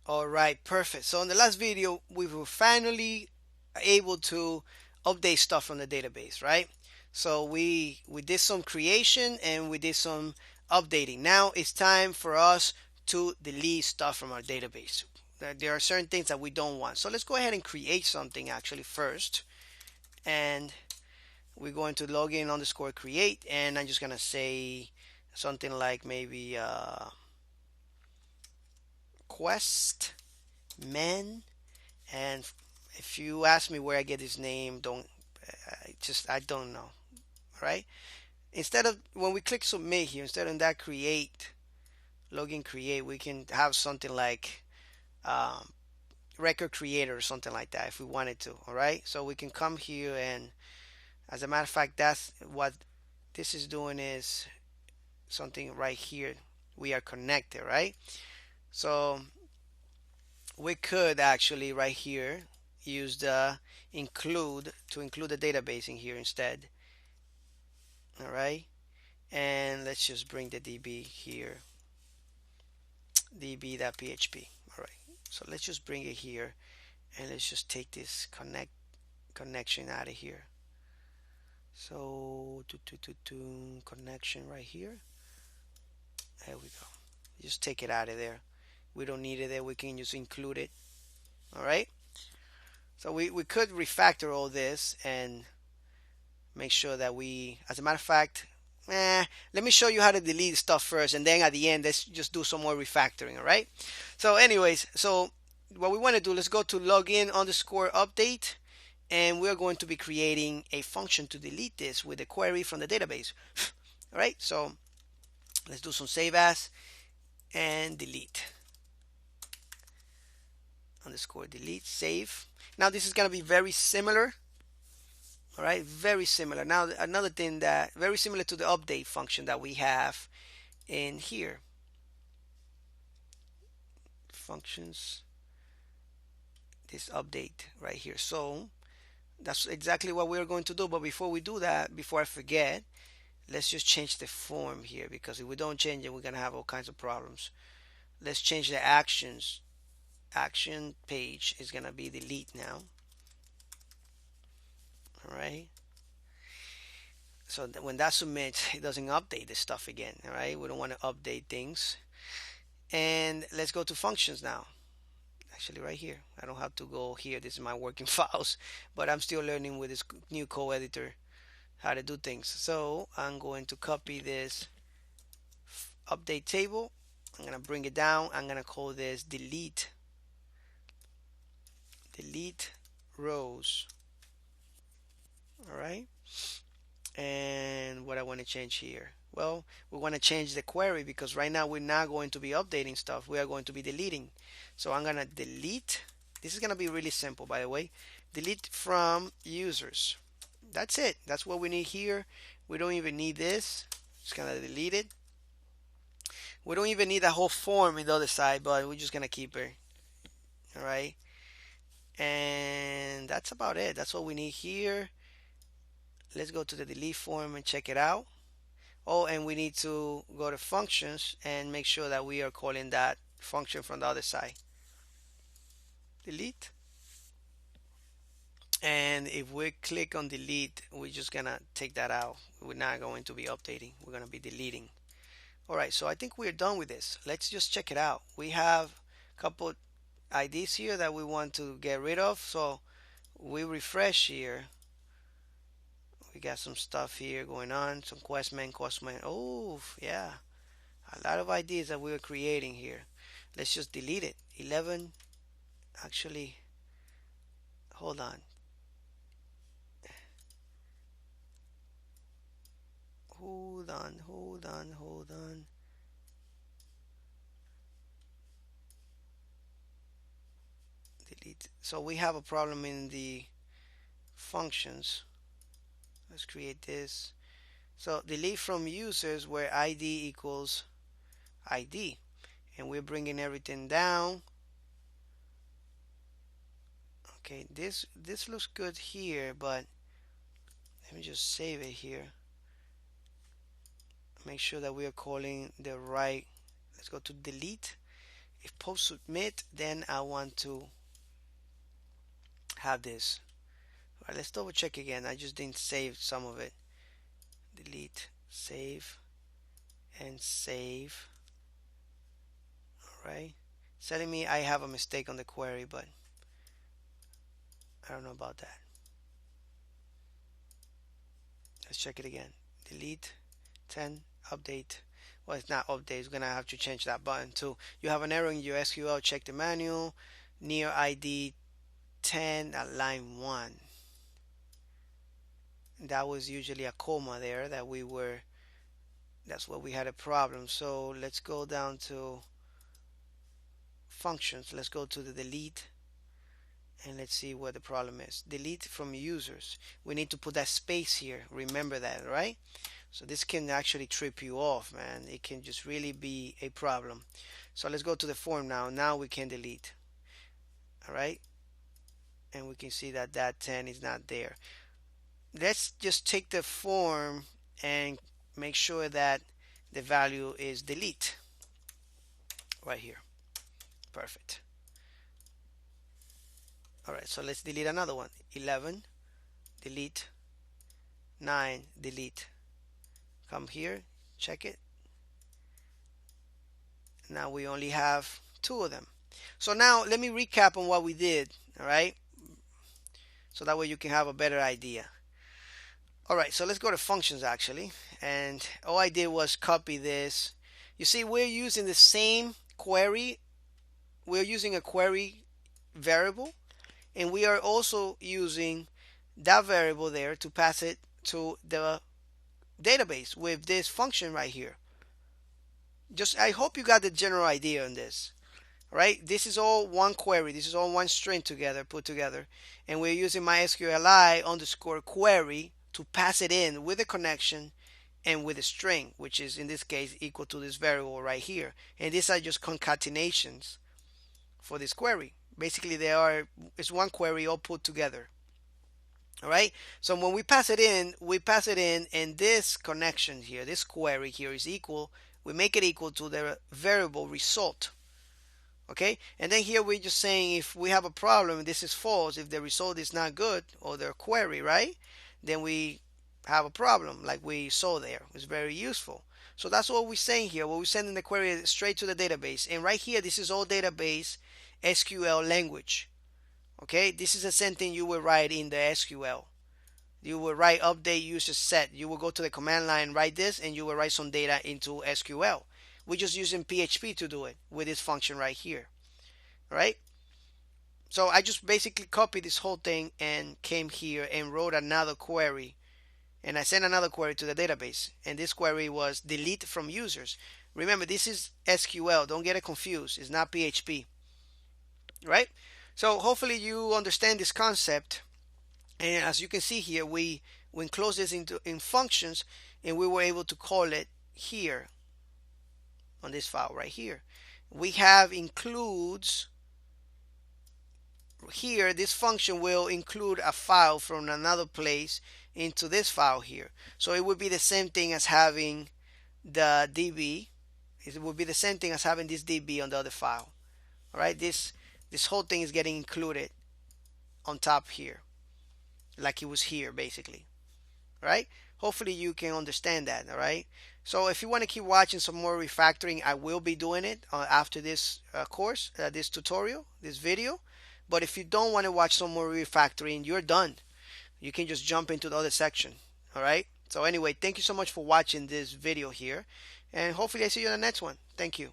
All right, perfect. So in the last video, we were finally able to update stuff from the database, right? So we did some creation and we did some updating. Now it's time for us to delete stuff from our database. There are certain things that we don't want. So let's go ahead and create something actually first. And we're going to log in underscore create, and I'm just gonna say something like maybe quest men. And if you ask me where I get his name, don't I don't know, right? Instead of when we click submit here, instead of that create login create, we can have something like um, record creator or something like that if we wanted to. All right, so we can come here, and as a matter of fact, that's what this is doing, is something right here. We are connected, right? So we could actually right here use the include to include the database in here instead. All right, and let's just bring the db here, db.php. All right, so let's just bring it here, and let's just take this connection out of here. So connection right here. There we go. Just take it out of there. We don't need it there. We can just include it. All right, so we could refactor all this and make sure that we, as a matter of fact, let me show you how to delete stuff first, and then at the end, let's just do some more refactoring. All right, so anyways, so what we want to do, let's go to login underscore update, and we're going to be creating a function to delete this with a query from the database. All right, so let's do some save as and delete underscore delete save. Now this is going to be very similar. All right, very similar. Now another thing that very similar to the update function that we have in here, functions, this update right here. So that's exactly what we're going to do. But before we do that, before I forget, let's just change the form here, because if we don't change it, we're gonna have all kinds of problems. Let's change the actions. Action page is gonna be delete now. All right, so that when that submits, it doesn't update this stuff again. All right, we don't want to update things. And let's go to functions now. Actually right here, I don't have to go here, this is my working files, but I'm still learning with this new co-editor how to do things. So I'm going to copy this update table, I'm gonna bring it down, I'm gonna call this delete rows. All right, and what I want to change here, well, we want to change the query, because right now we're not going to be updating stuff, we are going to be deleting. So I'm gonna delete, this is gonna be really simple, by the way, delete from users. That's it, that's what we need here. We don't even need this, just gonna delete it. We don't even need that whole form in the other side, but we're just gonna keep it. All right, and that's about it, that's what we need here. Let's go to the delete form and check it out. Oh, and we need to go to functions and make sure that we are calling that function from the other side. Delete. And if we click on delete, we're just gonna take that out. We're not going to be updating, we're gonna be deleting. All right, so I think we're done with this. Let's just check it out. We have a couple IDs here that we want to get rid of. So we refresh here. We got some stuff here going on, some questman. Oh, yeah, a lot of ideas that we were creating here. Let's just delete it. 11, actually, hold on. Hold on. Delete. So we have a problem in the functions. Let's create this. So delete from users where ID equals ID. And we're bringing everything down. Okay, this looks good here, but let me just save it here. Make sure that we are calling the right. Let's go to delete, If post submit, then I want to have this. All right, let's double check again. I just didn't save some of it. Delete, save, and save. All right. It's telling me I have a mistake on the query, but I don't know about that. Let's check it again. Delete, 10, update. Well, it's not update. It's gonna have to change that button too. You have an error in your SQL. Check the manual. Near ID 10 at line 1. That was usually a comma there that we were. That's where we had a problem. So let's go down to functions. Let's go to the delete and let's see what the problem is. Delete from users. We need to put that space here. Remember that, right? So this can actually trip you off, man. It can just really be a problem. So let's go to the form now. Now we can delete. All right. And we can see that that 10 is not there. Let's just take the form and make sure that the value is delete right here. Perfect. All right, so let's delete another one. 11, delete. 9, delete. Come here, check it. Now we only have 2 of them. So now let me recap on what we did, all right? So that way you can have a better idea. All right, so let's go to functions actually. And all I did was copy this. You see, we're using the same query. We're using a query variable, and we are also using that variable there to pass it to the database with this function right here. Just, I hope you got the general idea on this. Right? This is all one query. This is all one string together, put together. And we're using MySQLi underscore query to pass it in with a connection and with a string, which is in this case equal to this variable right here. And these are just concatenations for this query. Basically, it's one query all put together. All right. So when we pass it in, and this connection here, this query here is equal. We make it equal to the variable result. Okay, and then here we're just saying if we have a problem, this is false. If the result is not good, or the query, right, then we have a problem like we saw there. It's very useful. So that's what we're saying here. We're sending the query straight to the database. And right here, this is all database SQL language. Okay, this is the same thing you will write in the SQL. You will write update user set. You will go to the command line, write this, and you will write some data into SQL. We're just using PHP to do it with this function right here. All right? So I just basically copied this whole thing and came here and wrote another query. And I sent another query to the database. And this query was delete from users. Remember, this is SQL. Don't get it confused. It's not PHP. Right? So hopefully you understand this concept. And as you can see here, we enclosed this in functions, and we were able to call it here on this file right here. We have includes here. This function will include a file from another place into this file here. So it would be the same thing as having the DB. It would be the same thing as having this DB on the other file. All right, this whole thing is getting included on top here, like it was here basically. All right, hopefully you can understand that. All right, so if you want to keep watching some more refactoring, I will be doing it after this course, this tutorial, this video. But if you don't want to watch some more refactoring, you're done. You can just jump into the other section. All right, so anyway, thank you so much for watching this video here, and hopefully I see you in the next one. Thank you.